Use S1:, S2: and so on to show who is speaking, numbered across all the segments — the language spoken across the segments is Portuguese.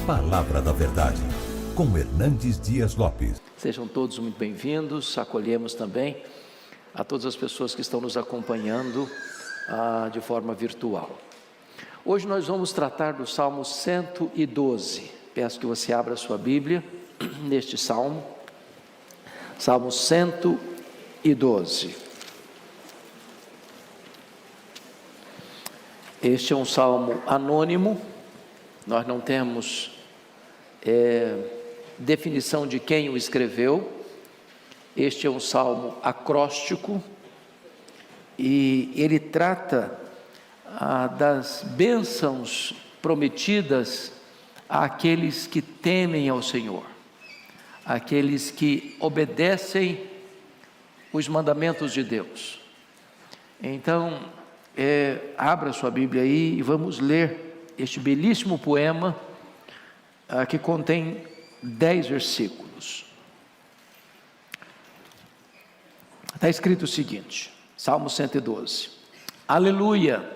S1: Palavra da Verdade, com Hernandes Dias Lopes.
S2: Sejam todos muito bem-vindos. Acolhemos também a todas as pessoas que estão nos acompanhando de forma virtual. Hoje nós vamos tratar do Salmo 112. Peço que você abra a sua Bíblia neste Salmo. Salmo 112. Este é um salmo anônimo. Nós não temos definição de quem o escreveu. Este é um salmo acróstico e ele trata das bênçãos prometidas àqueles que temem ao Senhor, àqueles que obedecem os mandamentos de Deus. Então, abra sua Bíblia aí e vamos ler este belíssimo poema que contém 10 versículos. Está escrito o seguinte, Salmo 112: Aleluia!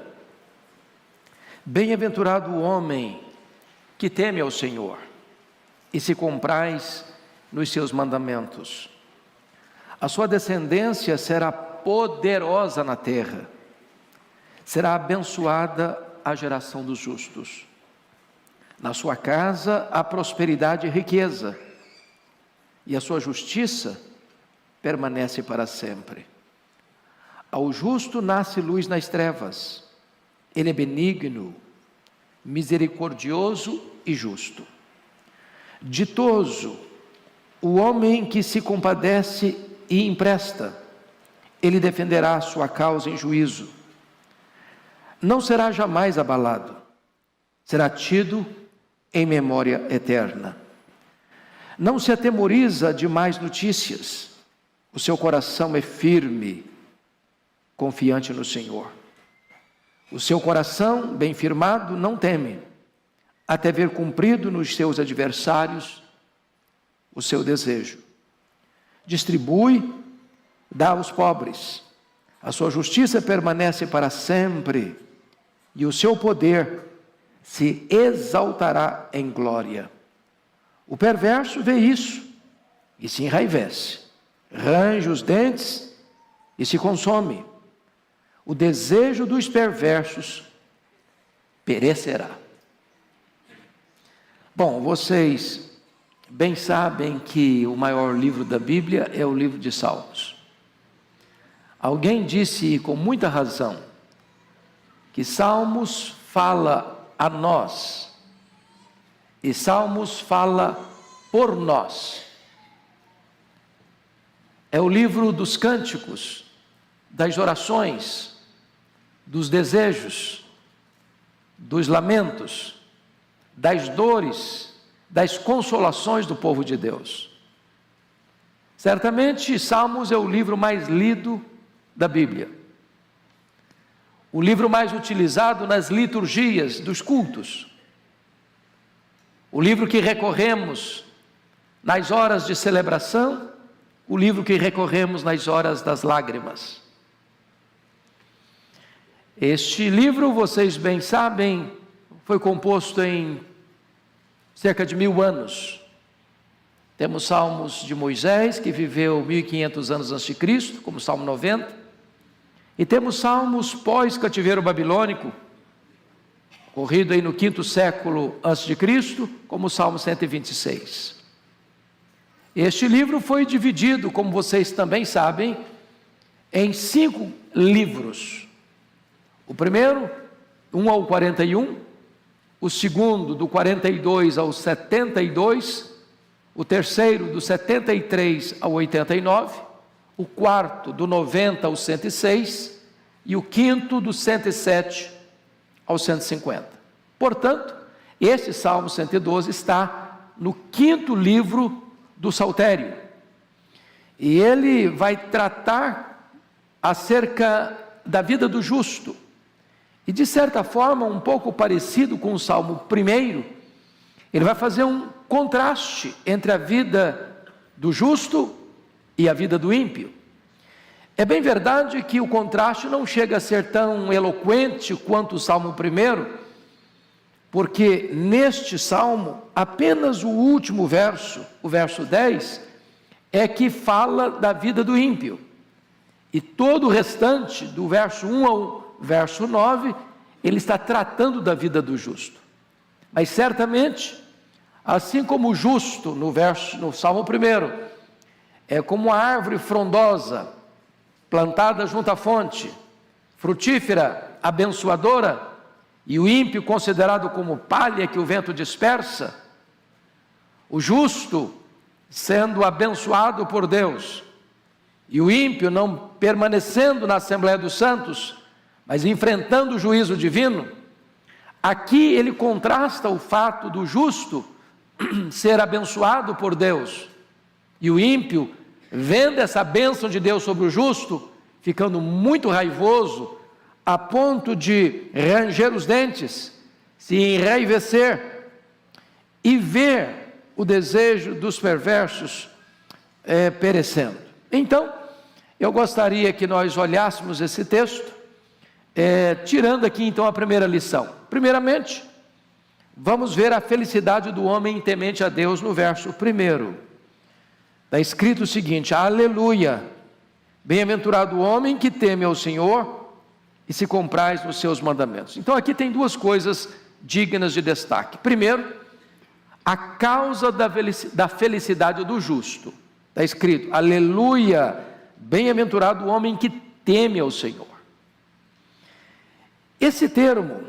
S2: Bem-aventurado o homem que teme ao Senhor e se compraz nos seus mandamentos. A sua descendência será poderosa na terra, será abençoada a geração dos justos. Na sua casa há prosperidade e riqueza, e a sua justiça permanece para sempre. Ao justo nasce luz nas trevas, ele é benigno, misericordioso e justo. Ditoso o homem que se compadece e empresta, ele defenderá a sua causa em juízo. Não será jamais abalado, será tido em memória eterna. Não se atemoriza de más notícias, o seu coração é firme, confiante no Senhor. O seu coração, bem firmado, não teme, até ver cumprido nos seus adversários o seu desejo. Distribui, dá aos pobres, a sua justiça permanece para sempre, e o seu poder se exaltará em glória. O perverso vê isso e se enraivece, range os dentes e se consome. O desejo dos perversos perecerá. Bom, vocês bem sabem que o maior livro da Bíblia é o livro de Salmos. Alguém disse com muita razão que Salmos fala a nós e Salmos fala por nós. É o livro dos cânticos, das orações, dos desejos, dos lamentos, das dores, das consolações do povo de Deus. Certamente Salmos é o livro mais lido da Bíblia, o livro mais utilizado nas liturgias dos cultos, o livro que recorremos nas horas de celebração, o livro que recorremos nas horas das lágrimas. Este livro, vocês bem sabem, foi composto em cerca de 1000 anos. Temos salmos de Moisés, que viveu 1500 anos antes de Cristo, como o Salmo 90, e temos salmos pós-cativeiro babilônico, ocorrido aí no 5º século antes de Cristo, como o Salmo 126. Este livro foi dividido, como vocês também sabem, em 5 livros. O primeiro, 1 ao 41, o segundo, do 42 ao 72, o terceiro, do 73 ao 89, o quarto, do 90 ao 106, e o quinto, do 107 ao 150. Portanto, este Salmo 112 está no 5º livro do Saltério, e ele vai tratar acerca da vida do justo, e de certa forma um pouco parecido com o Salmo 1, ele vai fazer um contraste entre a vida do justo e a vida do ímpio. É bem verdade que o contraste não chega a ser tão eloquente quanto o Salmo 1, porque neste salmo, apenas o último verso, o verso 10, é que fala da vida do ímpio. E todo o restante, do verso 1 ao verso 9, ele está tratando da vida do justo. Mas certamente, assim como o justo, no salmo 1, é como uma árvore frondosa, plantada junto à fonte, frutífera, abençoadora, e o ímpio considerado como palha que o vento dispersa, o justo sendo abençoado por Deus, e o ímpio não permanecendo na Assembleia dos Santos, mas enfrentando o juízo divino, aqui ele contrasta o fato do justo ser abençoado por Deus, e o ímpio, vendo essa bênção de Deus sobre o justo, ficando muito raivoso, a ponto de ranger os dentes, se enraivecer e ver o desejo dos perversos perecendo. Então, eu gostaria que nós olhássemos esse texto, tirando aqui então a primeira lição. Primeiramente, vamos ver a felicidade do homem temente a Deus no verso 1. Está escrito o seguinte: aleluia, bem-aventurado o homem que teme ao Senhor e se compraz nos seus mandamentos. Então aqui tem duas coisas dignas de destaque. Primeiro, a causa da felicidade do justo. Está escrito, aleluia, bem-aventurado o homem que teme ao Senhor. Esse termo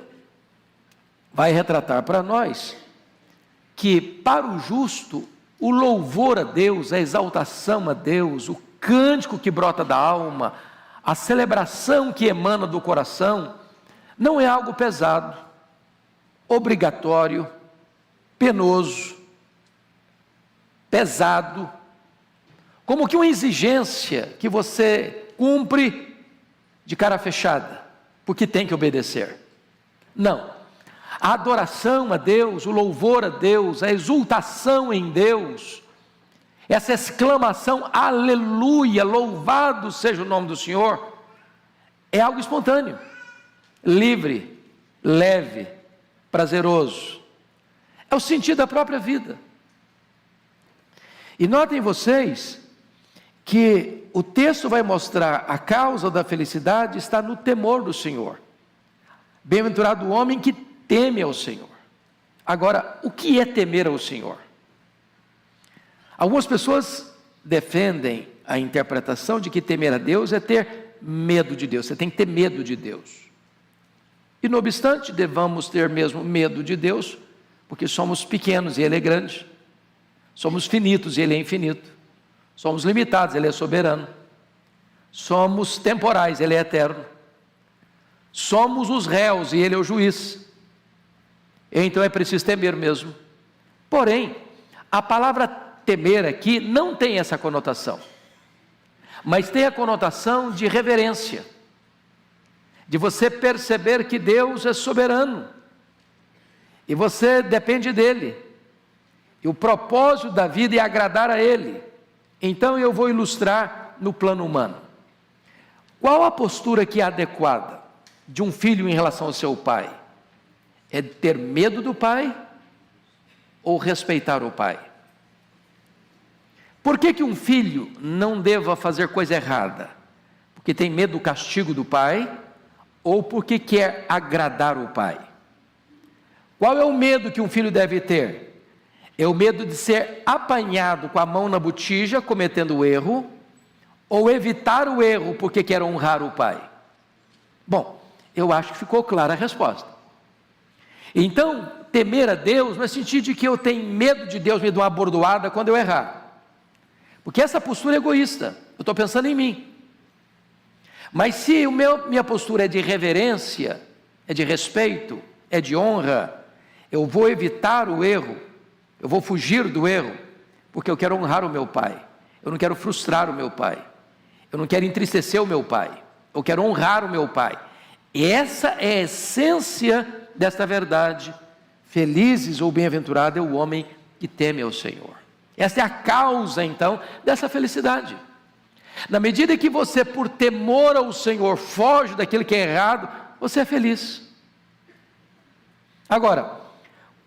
S2: vai retratar para nós que para o justo, o louvor a Deus, a exaltação a Deus, o cântico que brota da alma, a celebração que emana do coração, não é algo pesado, obrigatório, penoso, pesado, como que uma exigência que você cumpre de cara fechada, porque tem que obedecer. Não, a adoração a Deus, o louvor a Deus, a exultação em Deus, essa exclamação, aleluia, louvado seja o nome do Senhor, é algo espontâneo, livre, leve, prazeroso, é o sentido da própria vida. E notem vocês que o texto vai mostrar a causa da felicidade está no temor do Senhor. Bem-aventurado o homem que teme ao Senhor. Agora, o que é temer ao Senhor? Algumas pessoas defendem a interpretação de que temer a Deus é ter medo de Deus. Você tem que ter medo de Deus. E não obstante, devamos ter mesmo medo de Deus, porque somos pequenos e Ele é grande. Somos finitos e Ele é infinito. Somos limitados, Ele é soberano. Somos temporais, Ele é eterno. Somos os réus e Ele é o juiz. Então é preciso temer mesmo. Porém, a palavra temer aqui não tem essa conotação, mas tem a conotação de reverência, de você perceber que Deus é soberano, e você depende dEle, e o propósito da vida é agradar a Ele. Então eu vou ilustrar no plano humano. Qual a postura que é adequada de um filho em relação ao seu pai? É ter medo do pai ou respeitar o pai? Por que um filho não deva fazer coisa errada? Porque tem medo do castigo do pai ou porque quer agradar o pai? Qual é o medo que um filho deve ter? É o medo de ser apanhado com a mão na botija, cometendo o erro, ou evitar o erro porque quer honrar o pai? Bom, eu acho que ficou clara a resposta. Então, temer a Deus no sentido de que eu tenho medo de Deus me dar uma bordoada quando eu errar. Porque essa postura é egoísta, eu estou pensando em mim. Mas se minha postura é de reverência, é de respeito, é de honra, eu vou evitar o erro, eu vou fugir do erro, porque eu quero honrar o meu pai, eu não quero frustrar o meu pai, eu não quero entristecer o meu pai, eu quero honrar o meu pai. E essa é a essência desta verdade. Felizes ou bem-aventurado é o homem que teme ao Senhor. Essa é a causa, então, dessa felicidade. Na medida que você, por temor ao Senhor, foge daquilo que é errado, você é feliz. Agora,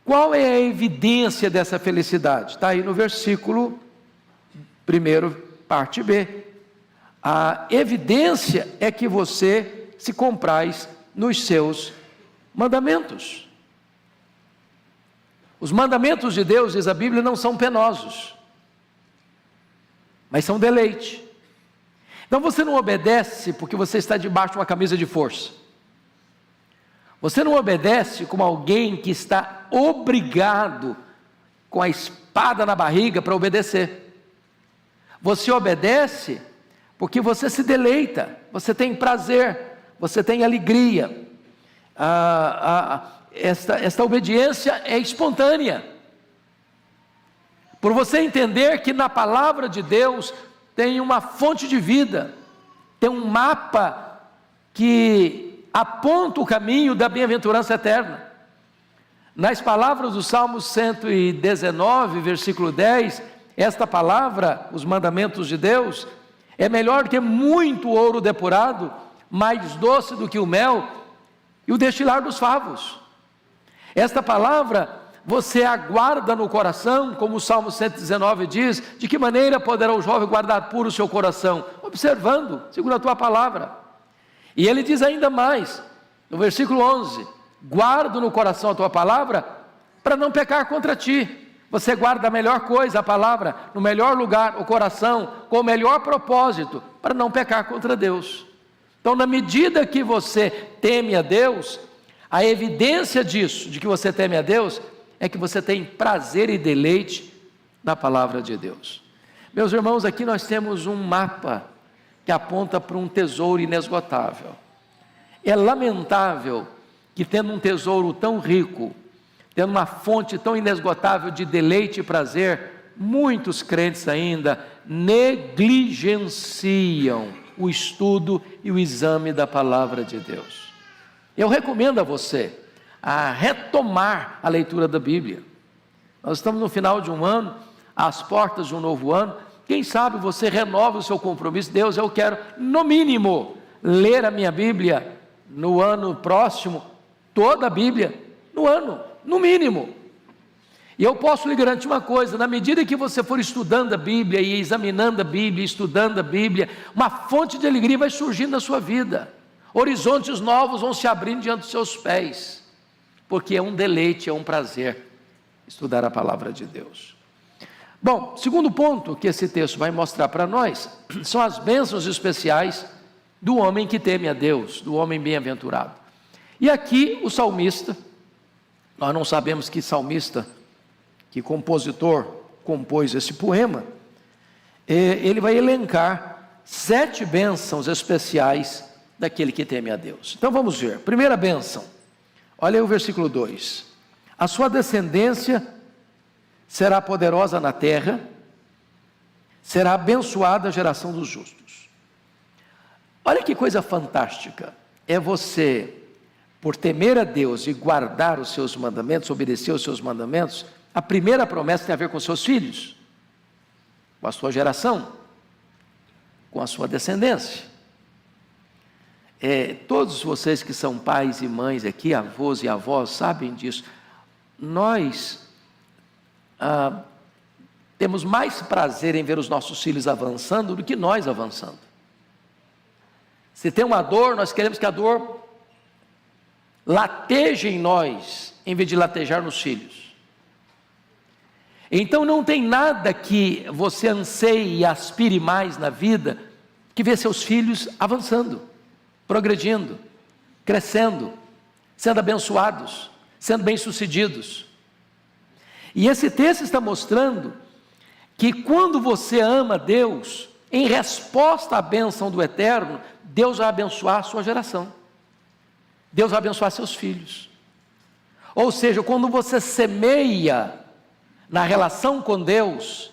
S2: Qual é a evidência dessa felicidade? Está aí no versículo 1, parte B. A evidência é que você se compraz nos seus mandamentos. Os mandamentos de Deus, diz a Bíblia, não são penosos, mas são deleite. Então você não obedece porque você está debaixo de uma camisa de força. Você não obedece como alguém que está obrigado com a espada na barriga para obedecer. Você obedece porque você se deleita, você tem prazer, você tem alegria. Esta obediência é espontânea. Por você entender que na palavra de Deus tem uma fonte de vida, tem um mapa que aponta o caminho da bem-aventurança eterna. Nas palavras do Salmo 119, versículo 10, esta palavra, os mandamentos de Deus, é melhor do que muito ouro depurado, mais doce do que o mel e o destilar dos favos. Esta palavra você aguarda no coração, como o Salmo 119 diz, de que maneira poderá o jovem guardar puro o seu coração? Observando, segundo a tua palavra. E ele diz ainda mais, no versículo 11, guardo no coração a tua palavra, para não pecar contra ti. Você guarda a melhor coisa, a palavra, no melhor lugar, o coração, com o melhor propósito, para não pecar contra Deus. Então, na medida que você teme a Deus, a evidência disso, de que você teme a Deus, é que você tem prazer e deleite na palavra de Deus. Meus irmãos, aqui nós temos um mapa que aponta para um tesouro inesgotável. É lamentável que, tendo um tesouro tão rico, tendo uma fonte tão inesgotável de deleite e prazer, muitos crentes ainda negligenciam o estudo e o exame da palavra de Deus. Eu recomendo a você a retomar a leitura da Bíblia. Nós estamos no final de um ano, às portas de um novo ano. Quem sabe você renova o seu compromisso. Deus, eu quero, no mínimo, ler a minha Bíblia no ano próximo, toda a Bíblia, no ano, no mínimo. E eu posso lhe garantir uma coisa: na medida que você for estudando a Bíblia e examinando a Bíblia, estudando a Bíblia, uma fonte de alegria vai surgindo na sua vida, horizontes novos vão se abrindo diante dos seus pés, porque é um deleite, é um prazer estudar a palavra de Deus. Bom, segundo ponto que esse texto vai mostrar para nós, são as bênçãos especiais do homem que teme a Deus, do homem bem-aventurado. E aqui o salmista, nós não sabemos que salmista, que compositor compôs esse poema, ele vai elencar 7 bênçãos especiais daquele que teme a Deus. Então vamos ver, primeira bênção, olha aí o versículo 2, a sua descendência será poderosa na terra, será abençoada a geração dos justos. Olha que coisa fantástica, é você, por temer a Deus e guardar os seus mandamentos, obedecer os seus mandamentos. A primeira promessa tem a ver com seus filhos, com a sua geração, com a sua descendência. Todos vocês que são pais e mães aqui, avós e avós, sabem disso. Nós temos mais prazer em ver os nossos filhos avançando do que nós avançando. Se tem uma dor, nós queremos que a dor lateje em nós, em vez de latejar nos filhos. Então não tem nada que você anseie e aspire mais na vida que ver seus filhos avançando, progredindo, crescendo, sendo abençoados, sendo bem-sucedidos. E esse texto está mostrando que quando você ama Deus, em resposta à bênção do Eterno, Deus vai abençoar a sua geração, Deus vai abençoar seus filhos. Ou seja, quando você semeia na relação com Deus,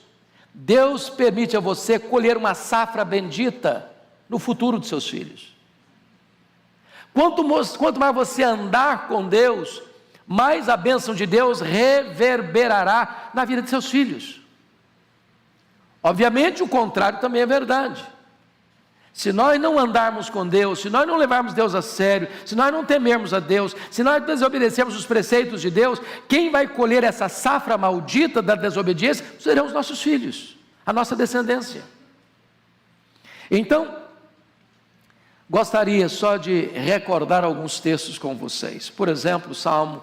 S2: Deus permite a você colher uma safra bendita no futuro de seus filhos. Quanto mais você andar com Deus, mais a bênção de Deus reverberará na vida de seus filhos. Obviamente o contrário também é verdade. Se nós não andarmos com Deus, se nós não levarmos Deus a sério, se nós não temermos a Deus, se nós desobedecermos os preceitos de Deus, quem vai colher essa safra maldita da desobediência serão os nossos filhos, a nossa descendência. Então, gostaria só de recordar alguns textos com vocês. Por exemplo, Salmo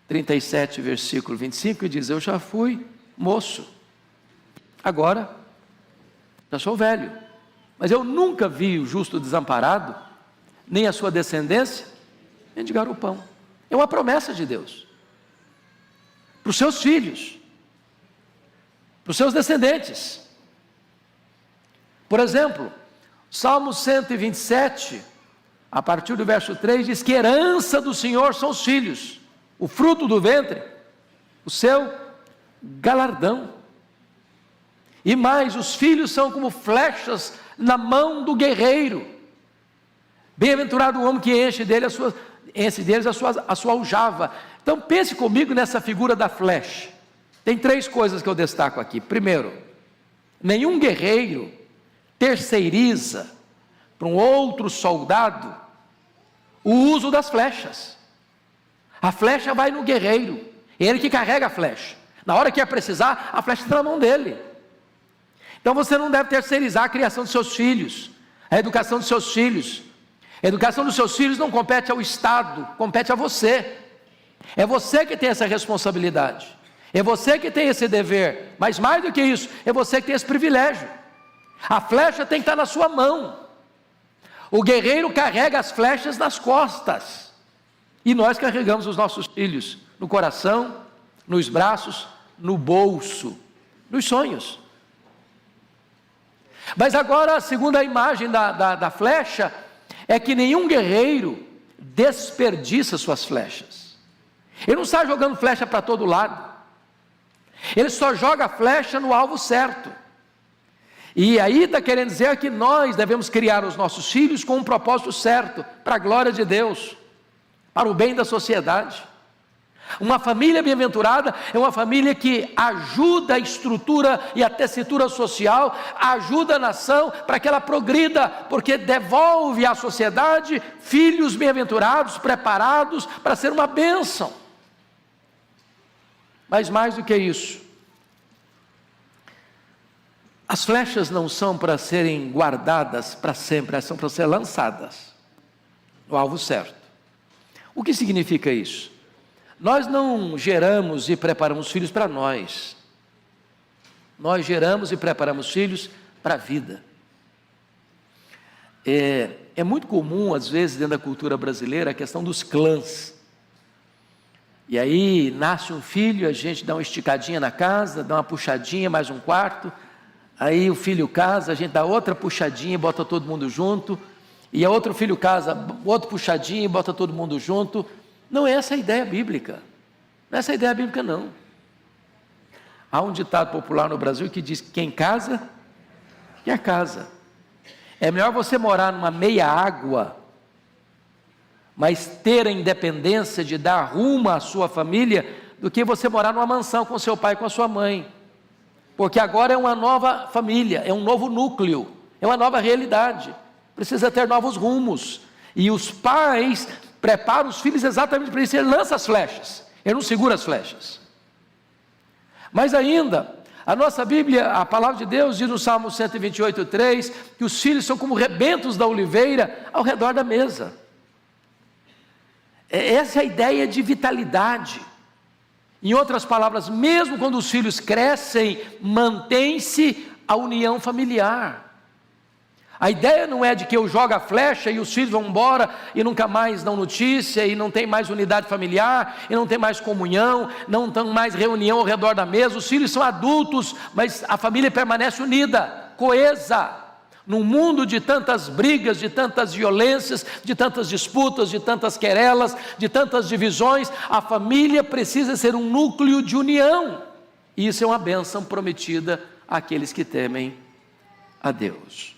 S2: 37, versículo 25, que diz: eu já fui moço, agora já sou velho, mas eu nunca vi o justo desamparado, nem a sua descendência mendigar o pão. É uma promessa de Deus para os seus filhos, para os seus descendentes. Por exemplo, Salmo 127, a partir do verso 3, diz que herança do Senhor são os filhos, o fruto do ventre, o seu galardão. E mais, os filhos são como flechas na mão do guerreiro. Bem-aventurado o homem que enche deles a sua aljava. Então pense comigo nessa figura da flecha. Tem três coisas que eu destaco aqui. Primeiro, nenhum guerreiro terceiriza para um outro soldado o uso das flechas. A flecha vai no guerreiro, ele que carrega a flecha. Na hora que é precisar, a flecha está na mão dele. Então você não deve terceirizar a criação dos seus filhos, a educação dos seus filhos. A educação dos seus filhos não compete ao Estado, compete a você. É você que tem essa responsabilidade, é você que tem esse dever, mas mais do que isso, é você que tem esse privilégio. A flecha tem que estar na sua mão. O guerreiro carrega as flechas nas costas, e nós carregamos os nossos filhos no coração, nos braços, no bolso, nos sonhos. Mas agora a segunda imagem da flecha é que nenhum guerreiro desperdiça suas flechas. Ele não sai jogando flecha para todo lado, ele só joga a flecha no alvo certo. E aí está querendo dizer que nós devemos criar os nossos filhos com um propósito certo, para a glória de Deus, para o bem da sociedade. Uma família bem-aventurada é uma família que ajuda a estrutura e a tessitura social, ajuda a nação para que ela progrida, porque devolve à sociedade filhos bem-aventurados, preparados para ser uma bênção. Mas mais do que isso, as flechas não são para serem guardadas para sempre, elas são para ser lançadas no alvo certo. O que significa isso? Nós não geramos e preparamos filhos para nós. Nós geramos e preparamos filhos para a vida. É muito comum, às vezes, dentro da cultura brasileira, a questão dos clãs. E aí, nasce um filho, a gente dá uma esticadinha na casa, dá uma puxadinha, mais um quarto. Aí o filho casa, a gente dá outra puxadinha e bota todo mundo junto. E a outro filho casa, outro puxadinho e bota todo mundo junto. Não é essa a ideia bíblica. Não é essa a ideia bíblica, não. Há um ditado popular no Brasil que diz: quem casa, quer casa. É melhor você morar numa meia água, mas ter a independência de dar rumo à sua família, do que você morar numa mansão com seu pai e com a sua mãe. Porque agora é uma nova família, é um novo núcleo, é uma nova realidade. Precisa ter novos rumos. E os pais prepara os filhos exatamente para isso. Ele lança as flechas, ele não segura as flechas. Mas ainda, a nossa Bíblia, a palavra de Deus diz no Salmo 128:3, que os filhos são como rebentos da oliveira ao redor da mesa. Essa é a ideia de vitalidade. Em outras palavras, mesmo quando os filhos crescem, mantém-se a união familiar. A ideia não é de que eu jogo a flecha e os filhos vão embora e nunca mais dão notícia, e não tem mais unidade familiar, e não tem mais comunhão, não tem mais reunião ao redor da mesa. Os filhos são adultos, mas a família permanece unida, coesa. Num mundo de tantas brigas, de tantas violências, de tantas disputas, de tantas querelas, de tantas divisões, a família precisa ser um núcleo de união. E isso é uma bênção prometida àqueles que temem a Deus.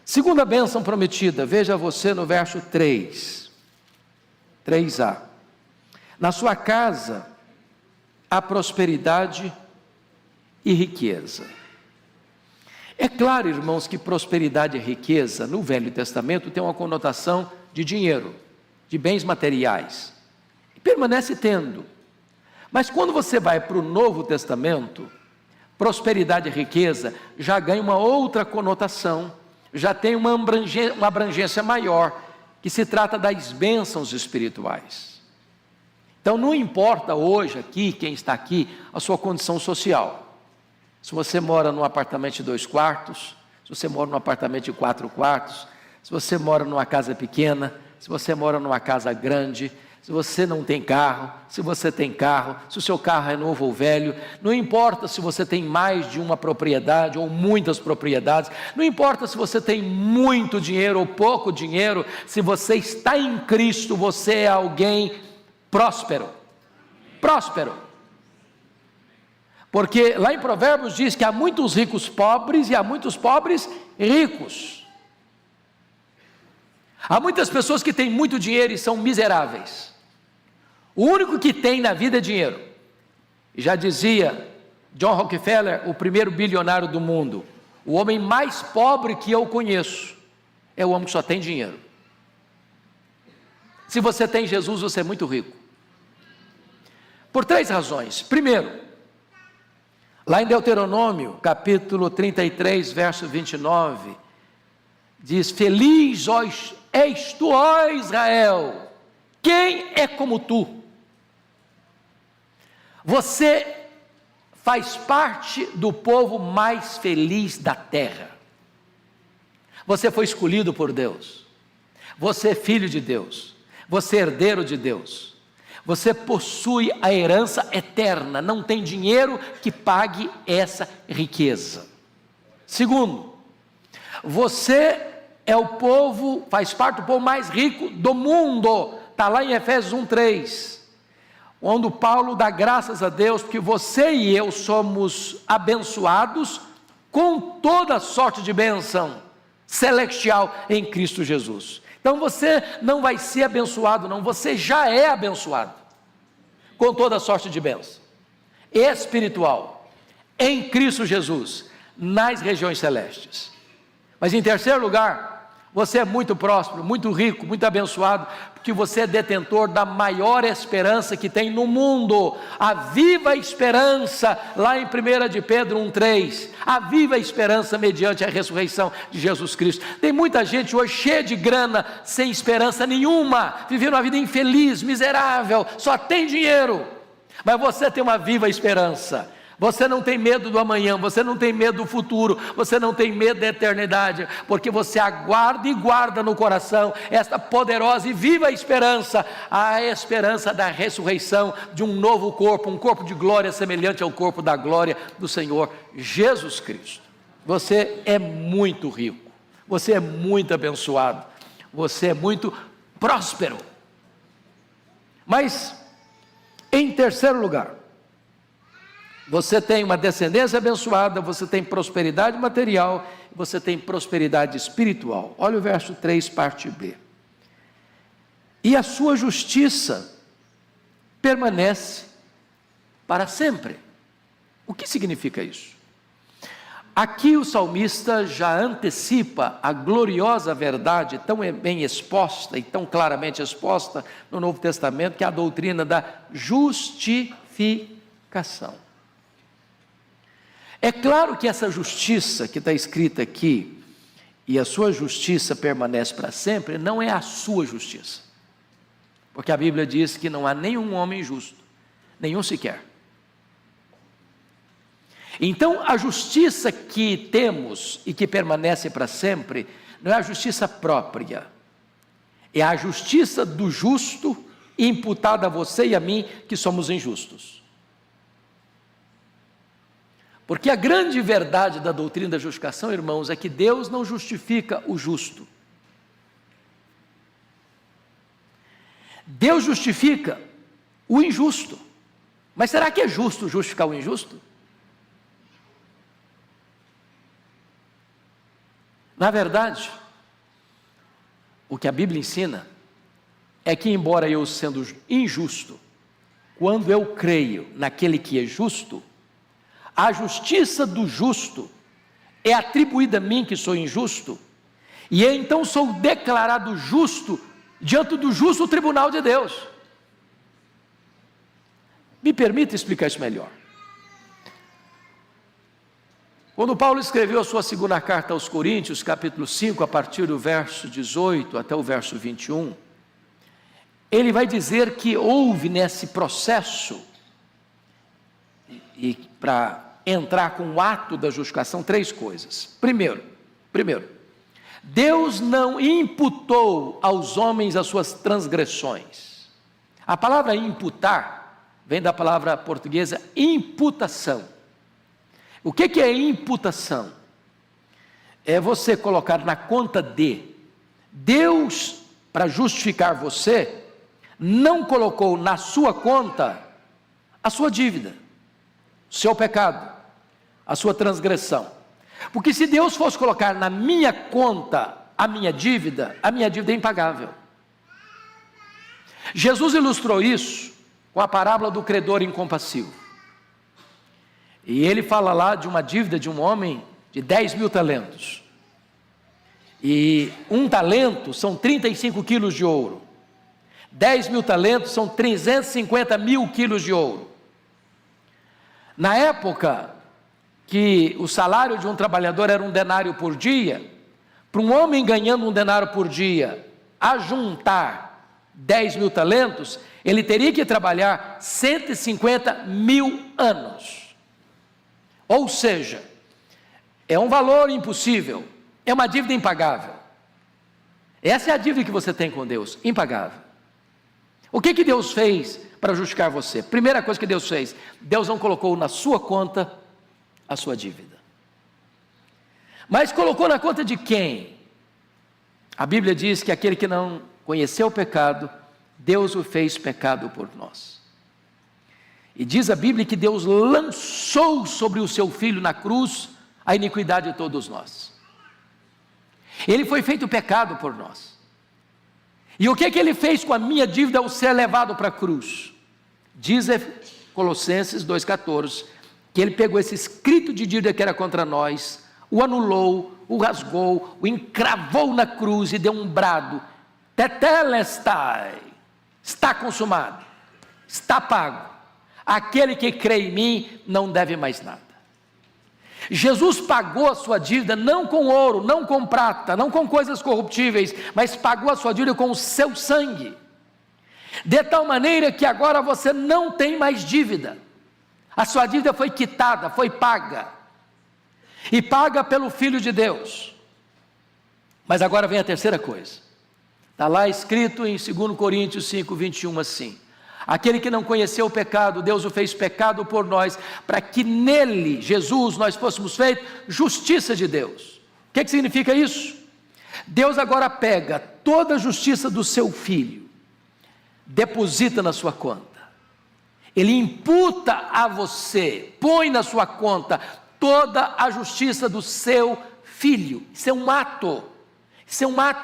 S2: Segunda bênção prometida, veja você no verso 3a. Na sua casa há prosperidade e riqueza. É claro, irmãos, que prosperidade e riqueza no Velho Testamento tem uma conotação de dinheiro, de bens materiais, e permanece tendo. Mas quando você vai para o Novo Testamento, prosperidade e riqueza já ganha uma outra conotação, já tem uma abrangência maior, que se trata das bênçãos espirituais. Então não importa hoje aqui, quem está aqui, a sua condição social. Se você mora num apartamento de 2 quartos, se você mora num apartamento de 4 quartos, se você mora numa casa pequena, se você mora numa casa grande, se você não tem carro, se você tem carro, se o seu carro é novo ou velho, não importa se você tem mais de uma propriedade ou muitas propriedades, não importa se você tem muito dinheiro ou pouco dinheiro, se você está em Cristo, você é alguém próspero. Próspero. Porque lá em Provérbios diz que há muitos ricos pobres e há muitos pobres ricos. Há muitas pessoas que têm muito dinheiro e são miseráveis. O único que tem na vida é dinheiro. E já dizia John Rockefeller, o primeiro bilionário do mundo, o homem mais pobre que eu conheço é o homem que só tem dinheiro. Se você tem Jesus, você é muito rico. Por 3 razões. Primeiro, lá em Deuteronômio, capítulo 33, verso 29, diz: feliz és tu, ó Israel, quem é como tu? Você faz parte do povo mais feliz da terra. Você foi escolhido por Deus, você é filho de Deus, você é herdeiro de Deus. Você possui a herança eterna, não tem dinheiro que pague essa riqueza. Segundo, você é o povo, faz parte do povo mais rico do mundo, está lá em Efésios 1:3, onde Paulo dá graças a Deus, porque você e eu somos abençoados com toda sorte de bênção celestial em Cristo Jesus. Então você não vai ser abençoado não, você já é abençoado, com toda a sorte de bênção espiritual, em Cristo Jesus, nas regiões celestes. Mas em terceiro lugar, você é muito próspero, muito rico, muito abençoado, porque você é detentor da maior esperança que tem no mundo, a viva esperança, lá em 1 de Pedro 1:3, a viva esperança mediante a ressurreição de Jesus Cristo. Tem muita gente hoje cheia de grana, sem esperança nenhuma, vivendo uma vida infeliz, miserável, só tem dinheiro, mas você tem uma viva esperança. Você não tem medo do amanhã, você não tem medo do futuro, você não tem medo da eternidade, porque você aguarda e guarda no coração esta poderosa e viva esperança, a esperança da ressurreição de um novo corpo, um corpo de glória semelhante ao corpo da glória do Senhor Jesus Cristo. Você é muito rico, você é muito abençoado, você é muito próspero. Mas, em terceiro lugar, você tem uma descendência abençoada, você tem prosperidade material, você tem prosperidade espiritual. Olha o verso 3, parte B. E a sua justiça permanece para sempre. O que significa isso? Aqui o salmista já antecipa a gloriosa verdade tão bem exposta e tão claramente exposta no Novo Testamento, que é a doutrina da justificação. É claro que essa justiça que está escrita aqui, e a sua justiça permanece para sempre, não é a sua justiça, porque a Bíblia diz que não há nenhum homem justo, nenhum sequer. Então a justiça que temos e que permanece para sempre, não é a justiça própria, é a justiça do justo imputada a você e a mim, que somos injustos. Porque a grande verdade da doutrina da justificação, irmãos, é que Deus não justifica o justo. Deus justifica o injusto. Mas será que é justo justificar o injusto? Na verdade, o que a Bíblia ensina é que, embora eu sendo injusto, quando eu creio naquele que é justo, a justiça do justo é atribuída a mim que sou injusto, e eu então sou declarado justo diante do justo tribunal de Deus. Me permita explicar isso melhor. Quando Paulo escreveu a sua segunda carta aos Coríntios, capítulo 5, a partir do verso 18 até o verso 21, ele vai dizer que houve nesse processo, e para entrar com o ato da justificação, 3 coisas. Primeiro, Deus não imputou aos homens as suas transgressões. A palavra imputar vem da palavra portuguesa imputação. O que é imputação? É você colocar na conta de Deus, para justificar você, não colocou na sua conta a sua dívida, o seu pecado, a sua transgressão. Porque se Deus fosse colocar na minha conta a minha dívida é impagável. Jesus ilustrou isso com a parábola do credor incompassivo. E ele fala lá de uma dívida de um homem de 10.000 talentos. E 1 talento são 35 quilos de ouro. 10.000 talentos são 350.000 quilos de ouro. Na época que o salário de um trabalhador era 1 denário por dia, para um homem ganhando 1 denário por dia, ajuntar 10.000 talentos, ele teria que trabalhar 150.000 anos. Ou seja, é um valor impossível, é uma dívida impagável. Essa é a dívida que você tem com Deus, impagável. O que Deus fez para justificar você? Primeira coisa que Deus fez, Deus não colocou na sua conta a sua dívida. Mas colocou na conta de quem? A Bíblia diz que aquele que não conheceu o pecado, Deus o fez pecado por nós. E diz a Bíblia que Deus lançou sobre o seu Filho na cruz a iniquidade de todos nós. Ele foi feito pecado por nós. E o que ele fez com a minha dívida ao ser levado para a cruz? Diz Colossenses 2,14, que ele pegou esse escrito de dívida que era contra nós, o anulou, o rasgou, o encravou na cruz e deu um brado: tetelestai, está consumado, está pago. Aquele que crê em mim não deve mais nada. Jesus pagou a sua dívida não com ouro, não com prata, não com coisas corruptíveis, mas pagou a sua dívida com o seu sangue, de tal maneira que agora você não tem mais dívida. A sua dívida foi quitada, foi paga, e paga pelo Filho de Deus. Mas agora vem a terceira coisa, está lá escrito em 2 Coríntios 5, 21 assim: aquele que não conheceu o pecado, Deus o fez pecado por nós, para que nele, Jesus, nós fôssemos feitos justiça de Deus. O que significa isso? Deus agora pega toda a justiça do seu Filho, deposita na sua conta, Ele imputa a você, põe na sua conta toda a justiça do seu Filho. Isso é um ato,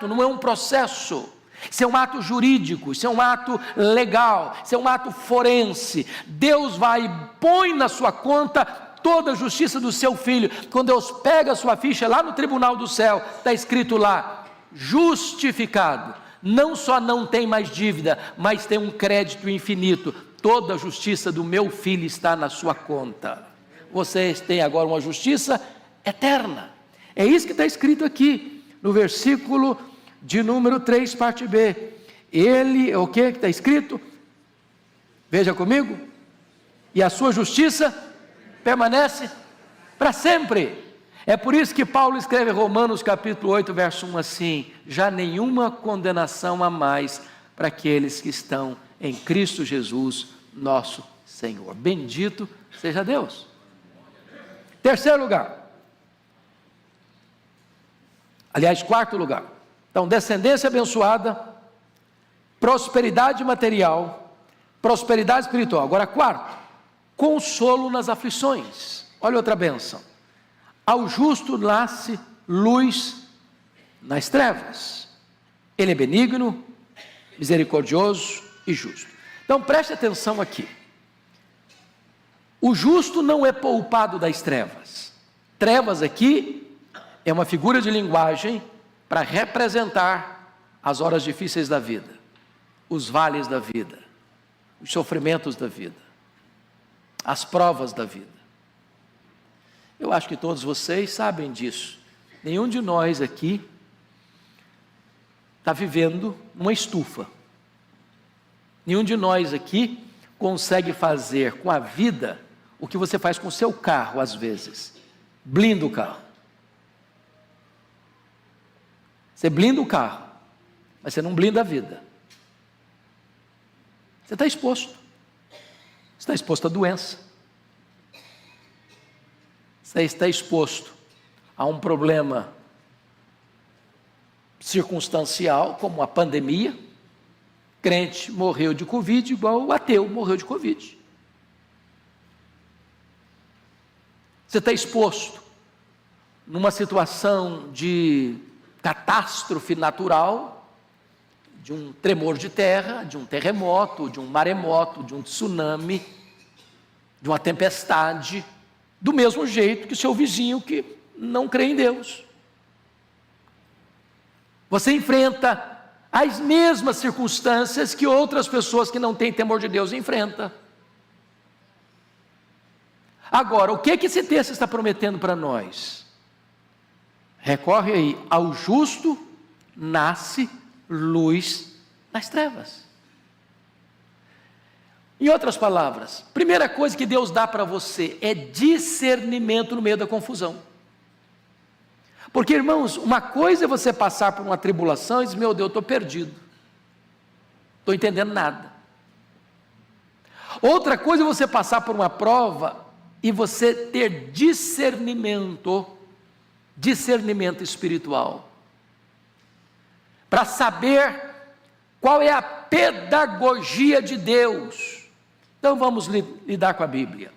S2: não é um processo. Isso é um ato jurídico, isso é um ato legal, isso é um ato forense. Deus vai e põe na sua conta toda a justiça do seu Filho. Quando Deus pega a sua ficha lá no tribunal do céu, está escrito lá: justificado. Não só não tem mais dívida, mas tem um crédito infinito. Toda a justiça do meu Filho está na sua conta. Vocês têm agora uma justiça eterna. É isso que está escrito aqui no versículo de número 3, parte B. Ele, o que está escrito? Veja comigo. E a sua justiça permanece para sempre. É por isso que Paulo escreve Romanos capítulo 8, verso 1 assim: já nenhuma condenação há mais para aqueles que estão em Cristo Jesus, nosso Senhor. Bendito seja Deus. Terceiro lugar. Aliás, quarto lugar. Então, descendência abençoada, prosperidade material, prosperidade espiritual. Agora, quarto, consolo nas aflições. Olha outra bênção: ao justo nasce luz nas trevas. Ele é benigno, misericordioso e justo. Então preste atenção aqui. O justo não é poupado das trevas. Trevas aqui é uma figura de linguagem para representar as horas difíceis da vida, os vales da vida, os sofrimentos da vida, as provas da vida. Eu acho que todos vocês sabem disso. Nenhum de nós aqui está vivendo uma estufa. Nenhum de nós aqui consegue fazer com a vida o que você faz com o seu carro às vezes. Blinda o carro. Você blinda o carro, mas você não blinda a vida. Você está exposto. Você está exposto à doença. Você está exposto a um problema circunstancial, como a pandemia. Crente morreu de Covid, igual o ateu morreu de Covid. Você está exposto numa situação de catástrofe natural, de um tremor de terra, de um terremoto, de um maremoto, de um tsunami, de uma tempestade, do mesmo jeito que o seu vizinho que não crê em Deus. Você enfrenta as mesmas circunstâncias que outras pessoas que não têm temor de Deus enfrentam. Agora, o que esse texto está prometendo para nós? Recorre aí, ao justo nasce luz nas trevas. Em outras palavras, primeira coisa que Deus dá para você é discernimento no meio da confusão. Porque, irmãos, uma coisa é você passar por uma tribulação e dizer, meu Deus, eu estou perdido, estou entendendo nada. Outra coisa é você passar por uma prova e você ter discernimento espiritual, para saber qual é a pedagogia de Deus. Então vamos lidar com a Bíblia.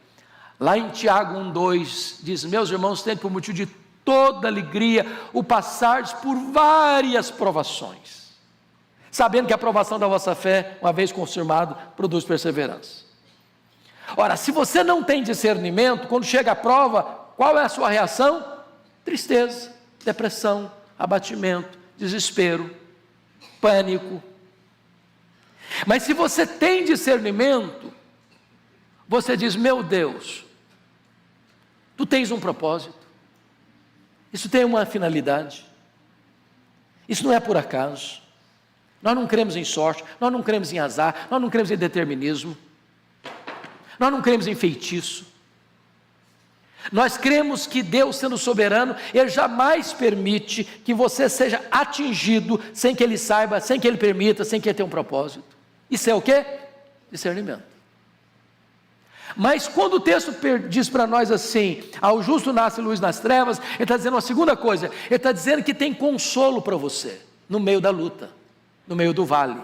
S2: Lá em Tiago 1:2 diz, meus irmãos, tende por motivo de toda alegria o passardes por várias provações, sabendo que a provação da vossa fé, uma vez confirmado, produz perseverança. Ora, se você não tem discernimento, quando chega a prova, qual é a sua reação? Tristeza, depressão, abatimento, desespero, pânico. Mas se você tem discernimento, você diz, meu Deus, tu tens um propósito, isso tem uma finalidade, isso não é por acaso, nós não cremos em sorte, nós não cremos em azar, nós não cremos em determinismo, nós não cremos em feitiço, nós cremos que Deus, sendo soberano, Ele jamais permite que você seja atingido sem que Ele saiba, sem que Ele permita, sem que Ele tenha um propósito. Isso é o quê? Discernimento. Mas quando o texto diz para nós assim, ao justo nasce luz nas trevas, ele está dizendo uma segunda coisa, ele está dizendo que tem consolo para você, no meio da luta, no meio do vale,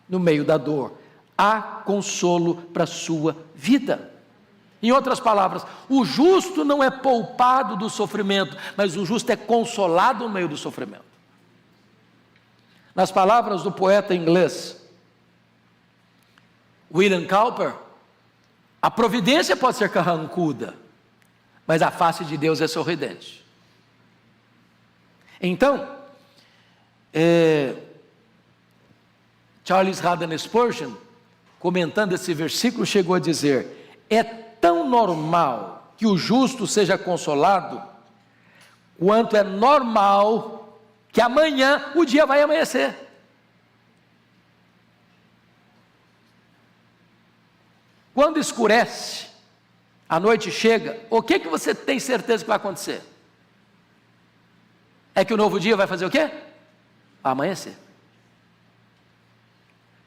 S2: no meio da dor, há consolo para a sua vida. Em outras palavras, o justo não é poupado do sofrimento, mas o justo é consolado no meio do sofrimento. Nas palavras do poeta inglês William Cowper, a providência pode ser carrancuda, mas a face de Deus é sorridente. Então, Charles Haddon Spurgeon, comentando esse versículo, chegou a dizer, é tão normal que o justo seja consolado, quanto é normal que amanhã o dia vai amanhecer. Quando escurece, a noite chega, o que você tem certeza que vai acontecer? É que o novo dia vai fazer o quê? Vai amanhecer.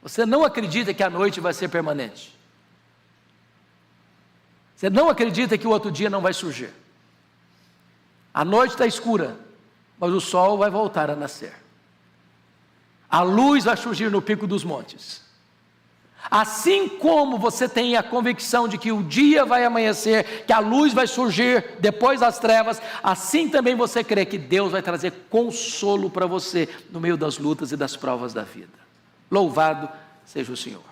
S2: Você não acredita que a noite vai ser permanente. Você não acredita que o outro dia não vai surgir. A noite está escura, mas o sol vai voltar a nascer. A luz vai surgir no pico dos montes. Assim como você tem a convicção de que o dia vai amanhecer, que a luz vai surgir depois das trevas, assim também você crê que Deus vai trazer consolo para você no meio das lutas e das provas da vida. Louvado seja o Senhor.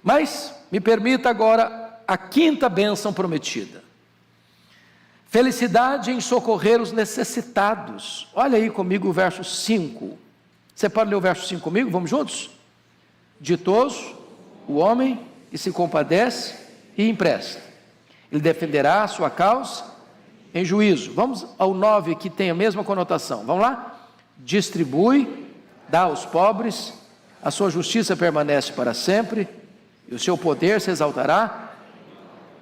S2: Mas me permita agora a quinta bênção prometida. Felicidade em socorrer os necessitados. Olha aí comigo o verso 5. Você pode ler o verso 5 comigo? Vamos juntos? Ditoso o homem que se compadece e empresta. Ele defenderá a sua causa em juízo. Vamos ao 9, que tem a mesma conotação. Vamos lá? Distribui, dá aos pobres, a sua justiça permanece para sempre, e o seu poder se exaltará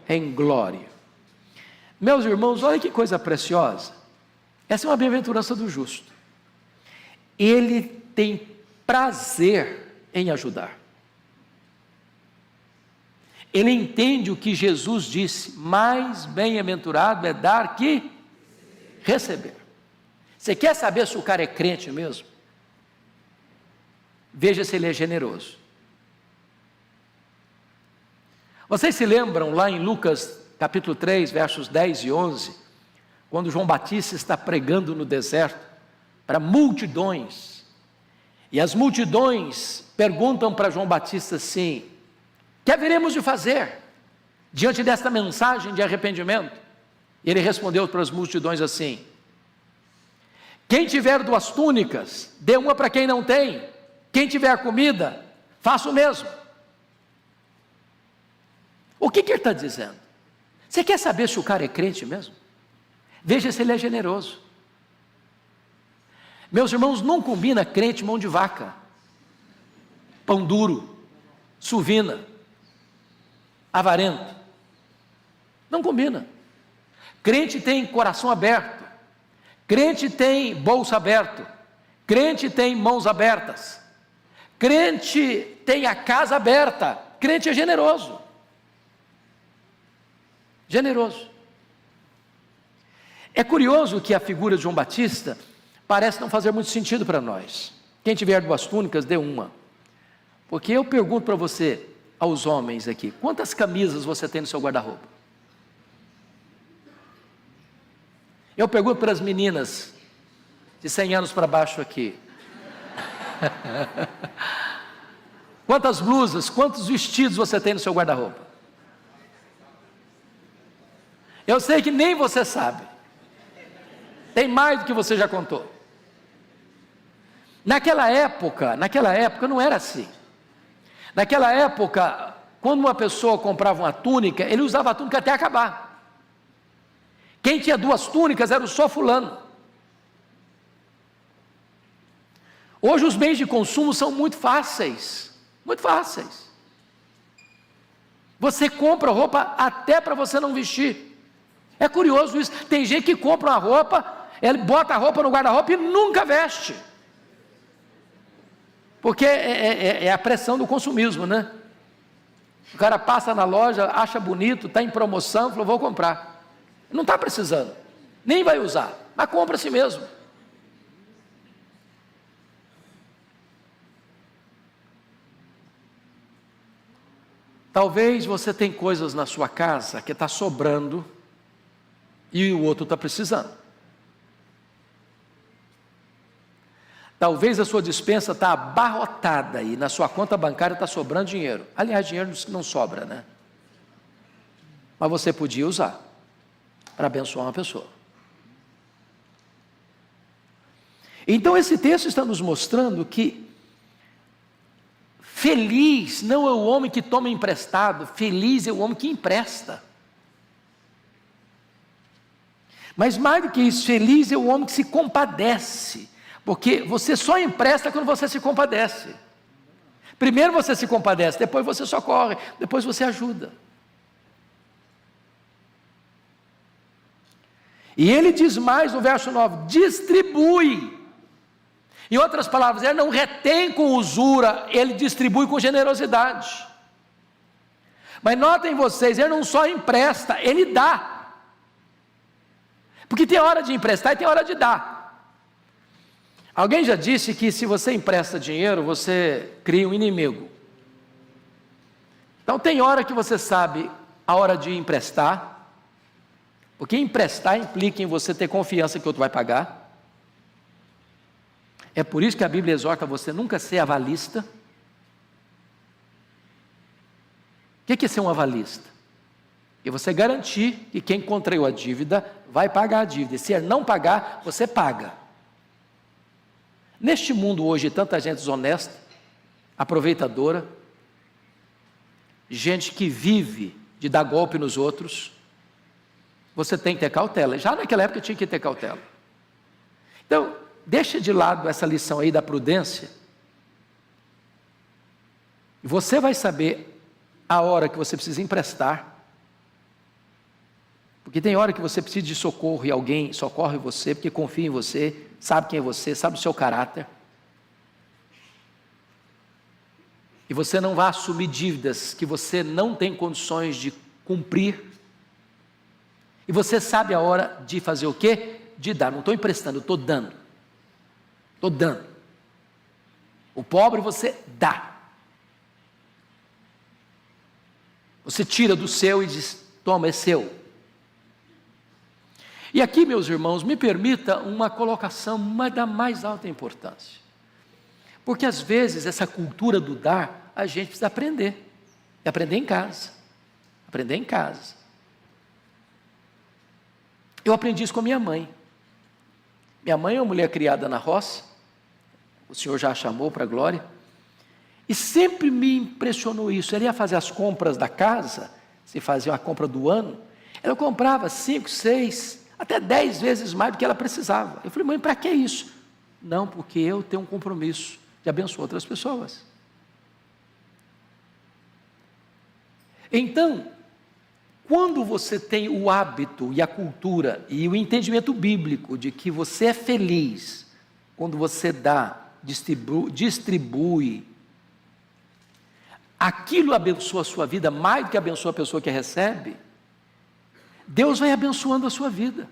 S2: em glória. Meus irmãos, olha que coisa preciosa. Essa é uma bem-aventurança do justo. Ele tem prazer em ajudar. Ele entende o que Jesus disse: mais bem-aventurado é dar que receber. Você quer saber se o cara é crente mesmo? Veja se ele é generoso. Vocês se lembram lá em Lucas capítulo 3, versos 10 e 11, quando João Batista está pregando no deserto para multidões, e as multidões perguntam para João Batista assim: o que haveremos de fazer diante desta mensagem de arrependimento? E ele respondeu para as multidões assim: quem tiver 2 túnicas, dê uma para quem não tem. Quem tiver comida, faça o mesmo. O que ele está dizendo? Você quer saber se o cara é crente mesmo? Veja se ele é generoso. Meus irmãos, não combina crente mão de vaca, pão duro, suvina, avarento. Não combina. Crente tem coração aberto, crente tem bolso aberto, crente tem mãos abertas, crente tem a casa aberta, crente é generoso. Generoso. É curioso que a figura de João Batista parece não fazer muito sentido para nós. Quem tiver 2 túnicas, dê uma. Porque eu pergunto para você, aos homens aqui, quantas camisas você tem no seu guarda-roupa? Eu pergunto para as meninas de 100 anos para baixo aqui. Quantas blusas, quantos vestidos você tem no seu guarda-roupa? Eu sei que nem você sabe. Tem mais do que você já contou. Naquela época não era assim. Naquela época, quando uma pessoa comprava uma túnica, ele usava a túnica até acabar. Quem tinha 2 túnicas era só fulano. Hoje os bens de consumo são muito fáceis. Muito fáceis. Você compra roupa até para você não vestir. É curioso isso. Tem gente que compra uma roupa, ele bota a roupa no guarda-roupa e nunca veste. Porque é a pressão do consumismo, né? O cara passa na loja, acha bonito, está em promoção, falou: vou comprar. Não está precisando, nem vai usar, mas compra a si mesmo. Talvez você tenha coisas na sua casa que está sobrando e o outro está precisando. Talvez a sua despensa está abarrotada e na sua conta bancária está sobrando dinheiro. Aliás, dinheiro não sobra, né? Mas você podia usar para abençoar uma pessoa. Então esse texto está nos mostrando que feliz não é o homem que toma emprestado, feliz é o homem que empresta. Mas mais do que isso, feliz é o homem que se compadece, porque você só empresta quando você se compadece. Primeiro você se compadece, depois você socorre, depois você ajuda. E ele diz mais no verso 9: distribui. Em outras palavras, ele não retém com usura, ele distribui com generosidade. Mas notem vocês, ele não só empresta, ele dá. Porque tem hora de emprestar e tem hora de dar. Alguém já disse que se você empresta dinheiro, você cria um inimigo. Então tem hora que você sabe a hora de emprestar, porque emprestar implica em você ter confiança que o outro vai pagar. É por isso que a Bíblia exorta você nunca ser avalista. O que é ser um avalista? E você garantir que quem contraiu a dívida vai pagar a dívida. E se ele não pagar, você paga. Neste mundo hoje, tanta gente desonesta, aproveitadora, gente que vive de dar golpe nos outros, você tem que ter cautela. Já naquela época tinha que ter cautela. Então, deixa de lado essa lição aí da prudência. E você vai saber a hora que você precisa emprestar. Porque tem hora que você precisa de socorro e alguém socorre você, porque confia em você, sabe quem é você, sabe o seu caráter. E você não vai assumir dívidas que você não tem condições de cumprir. E você sabe a hora de fazer o quê? De dar. Não estou emprestando, eu estou dando. Estou dando. O pobre você dá. Você tira do seu e diz, toma, é seu. E aqui, meus irmãos, me permita uma colocação da mais alta importância. Porque às vezes essa cultura do dar, a gente precisa aprender. E aprender em casa. Aprender em casa. Eu aprendi isso com a minha mãe. Minha mãe é uma mulher criada na roça. O Senhor já a chamou para a glória. E sempre me impressionou isso. Ela ia fazer as compras da casa, se fazia a compra do ano, ela comprava 5, 6, até 10 vezes mais do que ela precisava. Eu falei, mãe, para que isso? Não, porque eu tenho um compromisso de abençoar outras pessoas. Então, quando você tem o hábito e a cultura e o entendimento bíblico de que você é feliz quando você dá, distribui, aquilo abençoa a sua vida mais do que abençoa a pessoa que recebe, Deus vai abençoando a sua vida.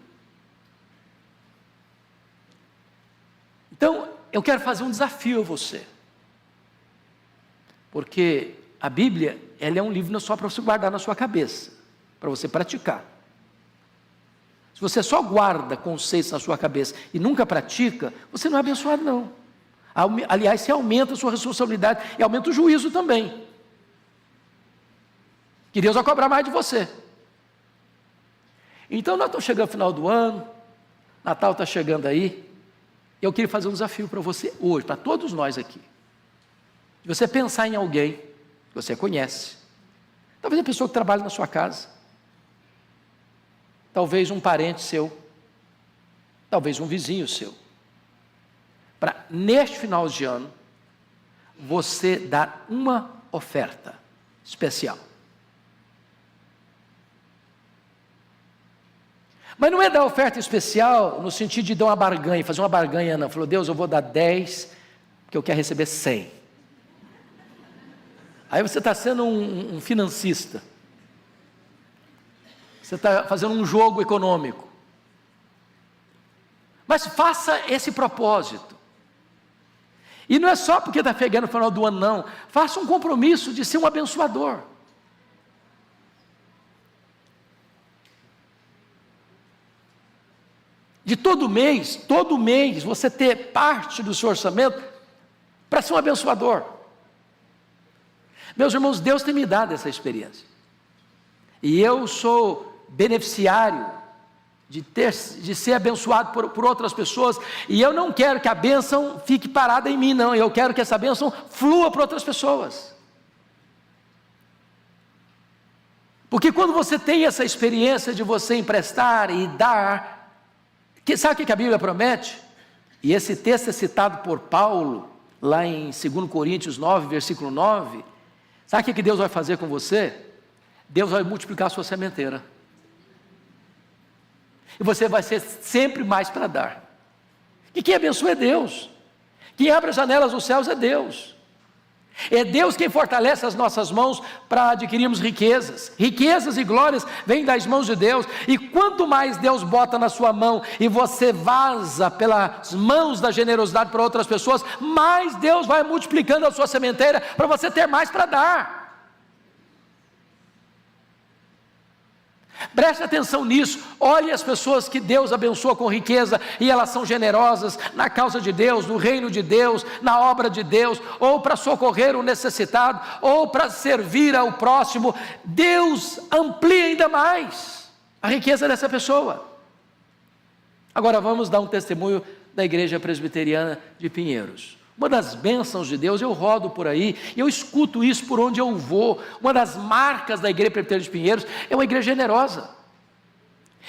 S2: Então, eu quero fazer um desafio a você, porque a Bíblia, ela é um livro não só para você guardar na sua cabeça, para você praticar. Se você só guarda conceitos na sua cabeça e nunca pratica, você não é abençoado não. Aliás, você aumenta a sua responsabilidade e aumenta o juízo também, que Deus vai cobrar mais de você. Então nós estamos chegando ao final do ano, Natal está chegando aí, eu queria fazer um desafio para você hoje, para todos nós aqui, de você pensar em alguém que você conhece, talvez uma pessoa que trabalha na sua casa, talvez um parente seu, talvez um vizinho seu, para neste final de ano, você dar uma oferta especial. Mas não é dar oferta especial no sentido de dar uma barganha, fazer uma barganha não. Falou, Deus, eu vou dar 10, porque eu quero receber 100. Aí você está sendo um financista. Você está fazendo um jogo econômico. Mas faça esse propósito. E não é só porque está chegando no final do ano, não. Faça um compromisso de ser um abençoador. De todo mês, você ter parte do seu orçamento para ser um abençoador. Meus irmãos, Deus tem me dado essa experiência. E eu sou beneficiário de ser abençoado por outras pessoas. E eu não quero que a bênção fique parada em mim, não. Eu quero que essa bênção flua para outras pessoas. Porque quando você tem essa experiência de você emprestar e dar, sabe o que a Bíblia promete? E esse texto é citado por Paulo, lá em 2 Coríntios 9, versículo 9. Sabe o que Deus vai fazer com você? Deus vai multiplicar a sua sementeira. E você vai ser sempre mais para dar. E quem abençoa é Deus. Quem abre as janelas dos céus é Deus. É Deus quem fortalece as nossas mãos para adquirirmos riquezas. Riquezas e glórias vêm das mãos de Deus. E quanto mais Deus bota na sua mão e você vaza pelas mãos da generosidade para outras pessoas, mais Deus vai multiplicando a sua sementeira para você ter mais para dar. Preste atenção nisso, olhe as pessoas que Deus abençoa com riqueza e elas são generosas na causa de Deus, no reino de Deus, na obra de Deus, ou para socorrer o necessitado, ou para servir ao próximo. Deus amplia ainda mais a riqueza dessa pessoa. Agora vamos dar um testemunho da Igreja Presbiteriana de Pinheiros. Uma das bênçãos de Deus, eu rodo por aí, e eu escuto isso por onde eu vou. Uma das marcas da Igreja Presbiteriana de Pinheiros é uma igreja generosa.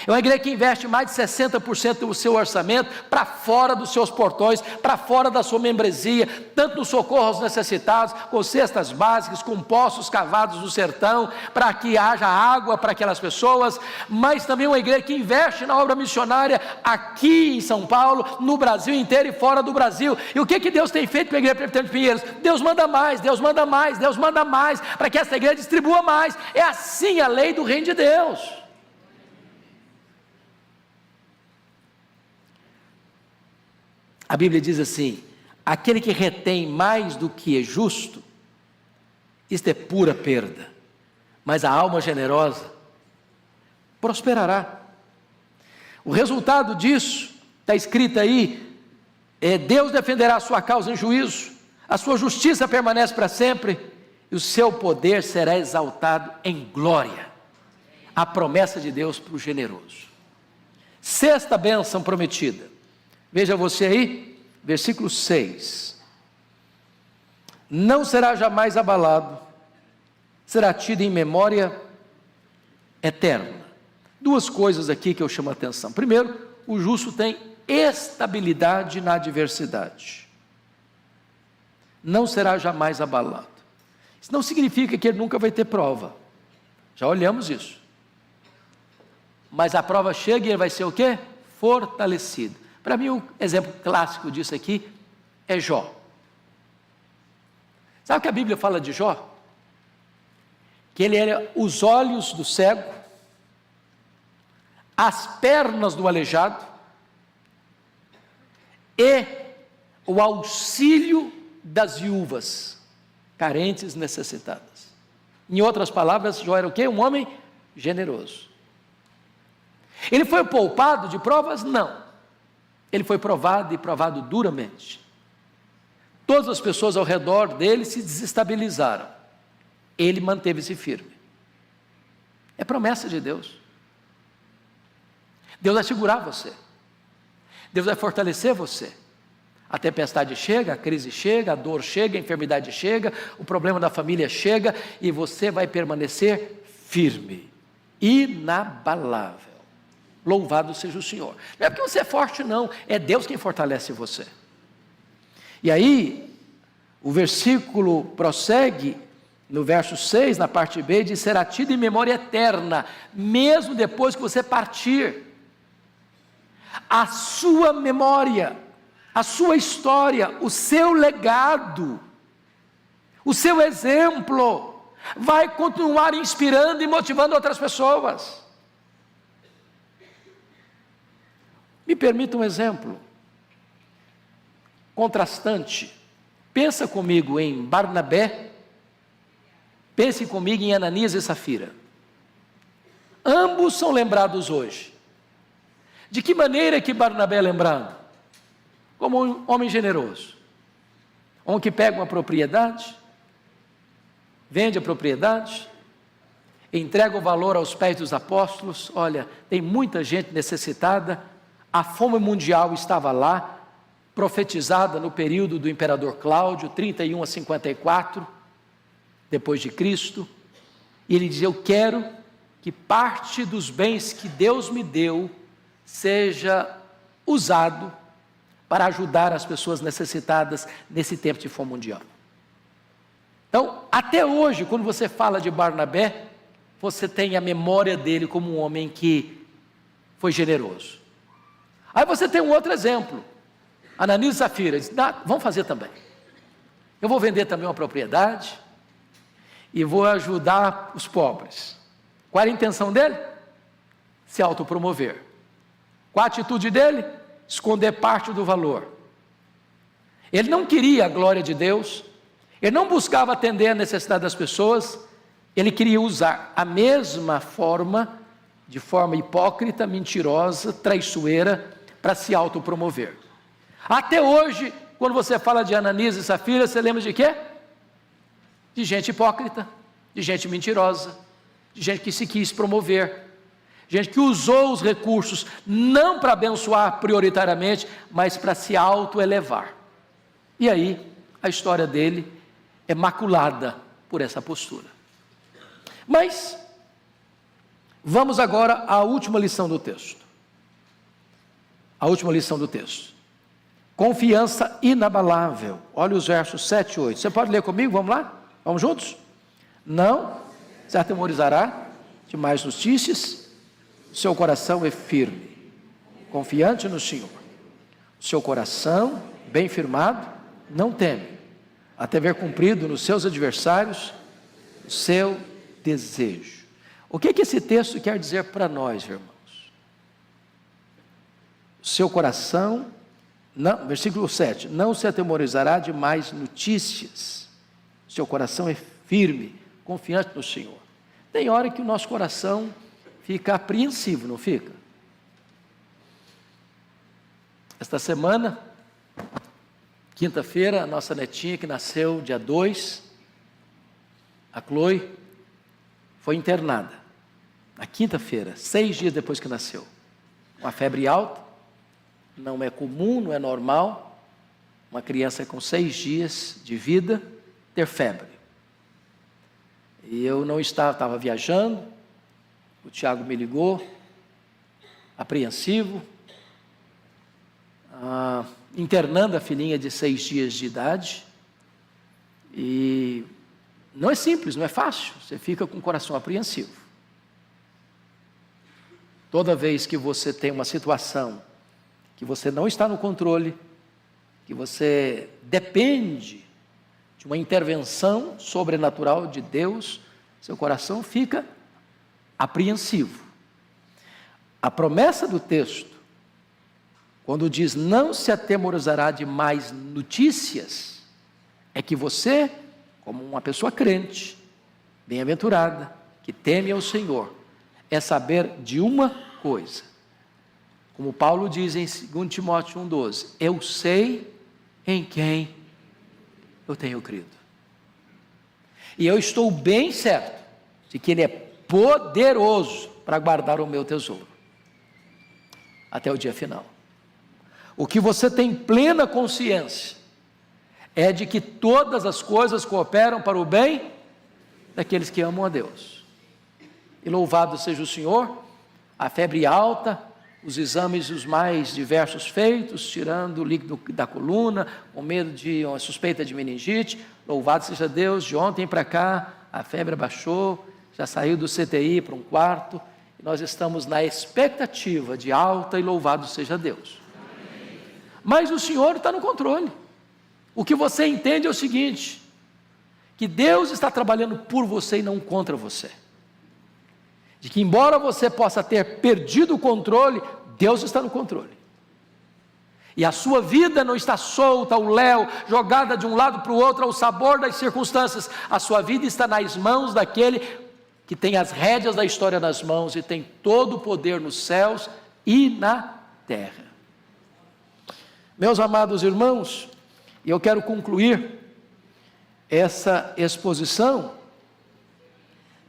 S2: É uma igreja que investe mais de 60% do seu orçamento para fora dos seus portões, para fora da sua membresia, tanto no socorro aos necessitados, com cestas básicas, com poços cavados no sertão, para que haja água para aquelas pessoas, mas também uma igreja que investe na obra missionária aqui em São Paulo, no Brasil inteiro e fora do Brasil. E o que Deus tem feito com a Igreja Presbiteriana de Pinheiros? Deus manda mais, Deus manda mais, Deus manda mais, para que essa igreja distribua mais. É assim a lei do reino de Deus. A Bíblia diz assim: aquele que retém mais do que é justo, isto é pura perda, mas a alma generosa prosperará. O resultado disso, está escrito aí, Deus defenderá a sua causa em juízo, a sua justiça permanece para sempre, e o seu poder será exaltado em glória. A promessa de Deus para o generoso. Sexta bênção prometida. Veja você aí, versículo 6. Não será jamais abalado, será tido em memória eterna. Duas coisas aqui que eu chamo a atenção. Primeiro, o justo tem estabilidade na adversidade. Não será jamais abalado. Isso não significa que ele nunca vai ter prova. Já olhamos isso. Mas a prova chega e ele vai ser o quê? Fortalecido. Para mim, um exemplo clássico disso aqui é Jó. Sabe o que a Bíblia fala de Jó? Que ele era os olhos do cego, as pernas do aleijado e o auxílio das viúvas, carentes, necessitadas. Em outras palavras, Jó era o quê? Um homem generoso. Ele foi poupado de provas? Não. Ele foi provado e provado duramente. Todas as pessoas ao redor dele se desestabilizaram. Ele manteve-se firme. É promessa de Deus. Deus vai segurar você. Deus vai fortalecer você. A tempestade chega, a crise chega, a dor chega, a enfermidade chega, o problema da família chega e você vai permanecer firme, inabalável. Louvado seja o Senhor. Não é porque você é forte não, é Deus quem fortalece você. E aí, o versículo prossegue, no verso 6, na parte B, diz: será tido em memória eterna, mesmo depois que você partir. A sua memória, a sua história, o seu legado, o seu exemplo, vai continuar inspirando e motivando outras pessoas. Me permita um exemplo contrastante. Pensa comigo em Barnabé, pense comigo em Ananias e Safira. Ambos são lembrados hoje. De que maneira que Barnabé é lembrado? Como um homem generoso. Um que pega uma propriedade, vende a propriedade, entrega o valor aos pés dos apóstolos. Olha, tem muita gente necessitada. A fome mundial estava lá, profetizada no período do imperador Cláudio, 31 a 54, depois de Cristo. E ele dizia: eu quero que parte dos bens que Deus me deu seja usado para ajudar as pessoas necessitadas nesse tempo de fome mundial. Então, até hoje, quando você fala de Barnabé, você tem a memória dele como um homem que foi generoso. Aí você tem um outro exemplo, Ananias e Safira, diz: vamos fazer também. Eu vou vender também uma propriedade e vou ajudar os pobres. Qual era a intenção dele? Se autopromover. Qual a atitude dele? Esconder parte do valor. Ele não queria a glória de Deus, ele não buscava atender a necessidade das pessoas, ele queria usar a mesma forma de forma hipócrita, mentirosa, traiçoeira, para se autopromover. Até hoje, quando você fala de Ananias e Safira, você lembra de quê? De gente hipócrita, de gente mentirosa, de gente que se quis promover, gente que usou os recursos não para abençoar prioritariamente, mas para se autoelevar. E aí, a história dele é maculada por essa postura. Mas, vamos agora à última lição do texto. A última lição do texto. Confiança inabalável. Olha os versos 7 e 8. Você pode ler comigo? Vamos lá? Vamos juntos? Não se atemorizará de más notícias. Seu coração é firme, confiante no Senhor. Seu coração, bem firmado, não teme, até ver cumprido nos seus adversários o seu desejo. O que esse texto quer dizer para nós, irmãos? Seu coração, não, versículo 7, não se atemorizará de más notícias. Seu coração é firme, confiante no Senhor. Tem hora que o nosso coração fica apreensivo, não fica? Esta semana, quinta-feira, a nossa netinha que nasceu dia 2, a Chloe, foi internada. Na quinta-feira, 6 dias depois que nasceu. Uma febre alta, não é comum, não é normal, uma criança com 6 dias de vida ter febre. E eu não estava viajando, o Tiago me ligou, apreensivo, internando a filhinha de 6 dias de idade, e não é simples, não é fácil, você fica com o coração apreensivo. Toda vez que você tem uma situação que você não está no controle, que você depende de uma intervenção sobrenatural de Deus, seu coração fica apreensivo. A promessa do texto, quando diz não se atemorizará de mais notícias, é que você, como uma pessoa crente, bem-aventurada, que teme ao Senhor, é saber de uma coisa. Como Paulo diz em 2 Timóteo 1,12, eu sei em quem eu tenho crido. E eu estou bem certo de que Ele é poderoso para guardar o meu tesouro até o dia final. O que você tem plena consciência é de que todas as coisas cooperam para o bem daqueles que amam a Deus. E louvado seja o Senhor, a febre alta, os exames os mais diversos feitos, tirando o líquido da coluna, com medo de uma suspeita de meningite, louvado seja Deus, de ontem para cá, a febre abaixou, já saiu do CTI para um quarto, e nós estamos na expectativa de alta e louvado seja Deus. Amém. Mas o Senhor está no controle. O que você entende é o seguinte, que Deus está trabalhando por você e não contra você. De que embora você possa ter perdido o controle, Deus está no controle. E a sua vida não está solta ao léu, jogada de um lado para o outro, ao sabor das circunstâncias. A sua vida está nas mãos daquele que tem as rédeas da história nas mãos e tem todo o poder nos céus e na terra. Meus amados irmãos, e eu quero concluir essa exposição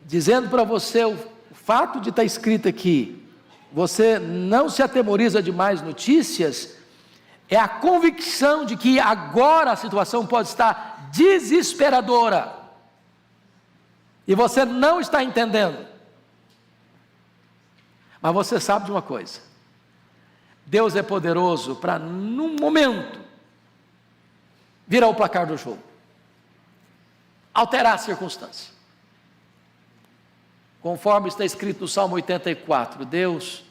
S2: dizendo para você o fato de estar escrito aqui, você não se atemoriza de mais notícias, é a convicção de que agora a situação pode estar desesperadora, e você não está entendendo, mas você sabe de uma coisa, Deus é poderoso para num momento, virar o placar do jogo, alterar a circunstância. Conforme está escrito no Salmo 84, Deus,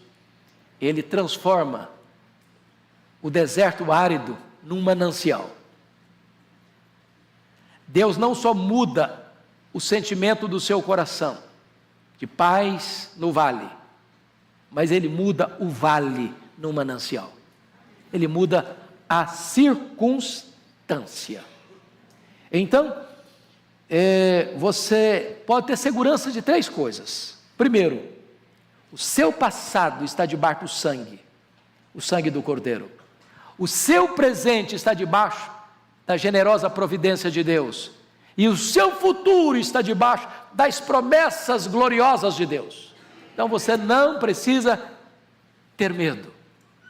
S2: Ele transforma o deserto árido num manancial. Deus não só muda o sentimento do seu coração, de paz no vale, mas Ele muda o vale num manancial. Ele muda a circunstância. Então, você pode ter segurança de 3 coisas. Primeiro, O seu passado está debaixo do sangue, o sangue do Cordeiro. O seu presente está debaixo da generosa providência de Deus. E o seu futuro está debaixo das promessas gloriosas de Deus. Então você não precisa ter medo.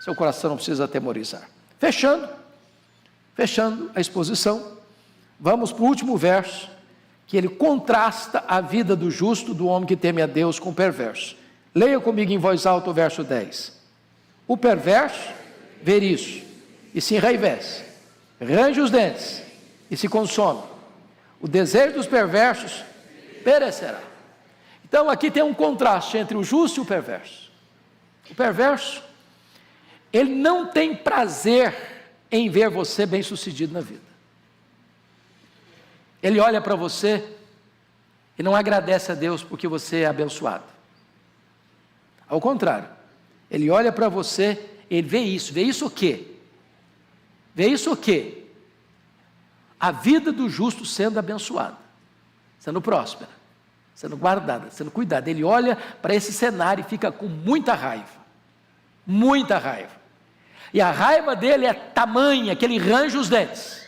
S2: Seu coração não precisa atemorizar. Fechando a exposição, vamos para o último verso, que ele contrasta a vida do justo, do homem que teme a Deus, com o perverso. Leia comigo em voz alta o verso 10. O perverso vê isso e se enraivece, range os dentes e se consome. O desejo dos perversos perecerá. Então aqui tem um contraste entre o justo e o perverso. O perverso, ele não tem prazer em ver você bem-sucedido na vida. Ele olha para você e não agradece a Deus porque você é abençoado. Ao contrário, ele olha para você, ele vê isso o quê? Vê isso o quê? A vida do justo sendo abençoada, sendo próspera, sendo guardada, sendo cuidada. Ele olha para esse cenário e fica com muita raiva. Muita raiva. E a raiva dele é tamanha que ele range os dentes.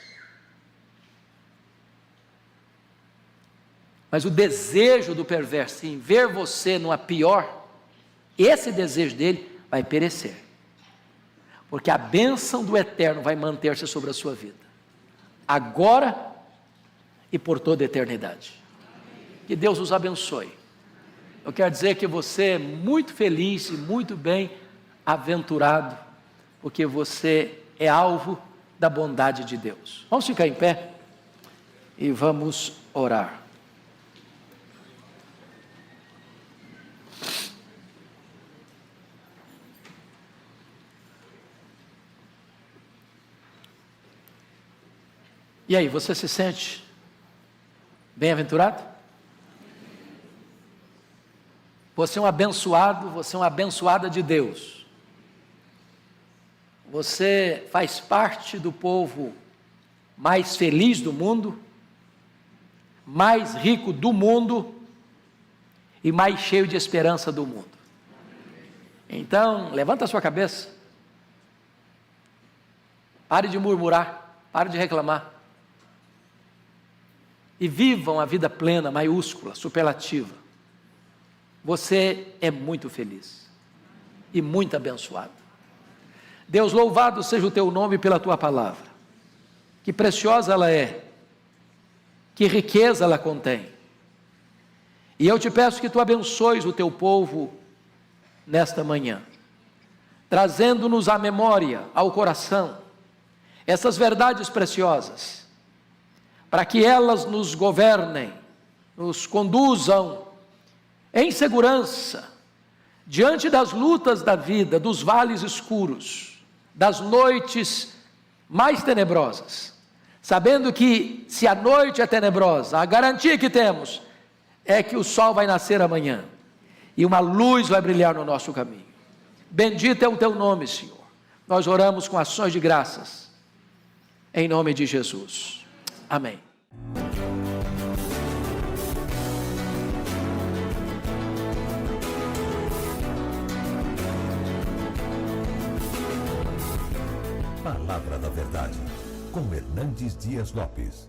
S2: Mas o desejo do perverso em ver você numa pior, esse desejo dele vai perecer. Porque a bênção do eterno vai manter-se sobre a sua vida. Agora e por toda a eternidade. Que Deus os abençoe. Eu quero dizer que você é muito feliz e muito bem-aventurado, porque você é alvo da bondade de Deus. Vamos ficar em pé e vamos orar. E aí, você se sente bem-aventurado? Você é um abençoado, você é uma abençoada de Deus. Você faz parte do povo mais feliz do mundo, mais rico do mundo e mais cheio de esperança do mundo. Então, levanta a sua cabeça. Pare de murmurar, pare de reclamar. E vivam a vida plena, maiúscula, superlativa. Você é muito feliz e muito abençoado. Deus, louvado seja o teu nome pela tua palavra. Que preciosa ela é, que riqueza ela contém. E eu te peço que tu abençoes o teu povo nesta manhã, trazendo-nos à memória, ao coração, essas verdades preciosas, para que elas nos governem, nos conduzam em segurança, diante das lutas da vida, dos vales escuros, das noites mais tenebrosas, sabendo que se a noite é tenebrosa, a garantia que temos é que o sol vai nascer amanhã, e uma luz vai brilhar no nosso caminho. Bendito é o teu nome, Senhor. Nós oramos com ações de graças, em nome de Jesus. Amém.
S1: Palavra da Verdade, com Hernandes Dias Lopes.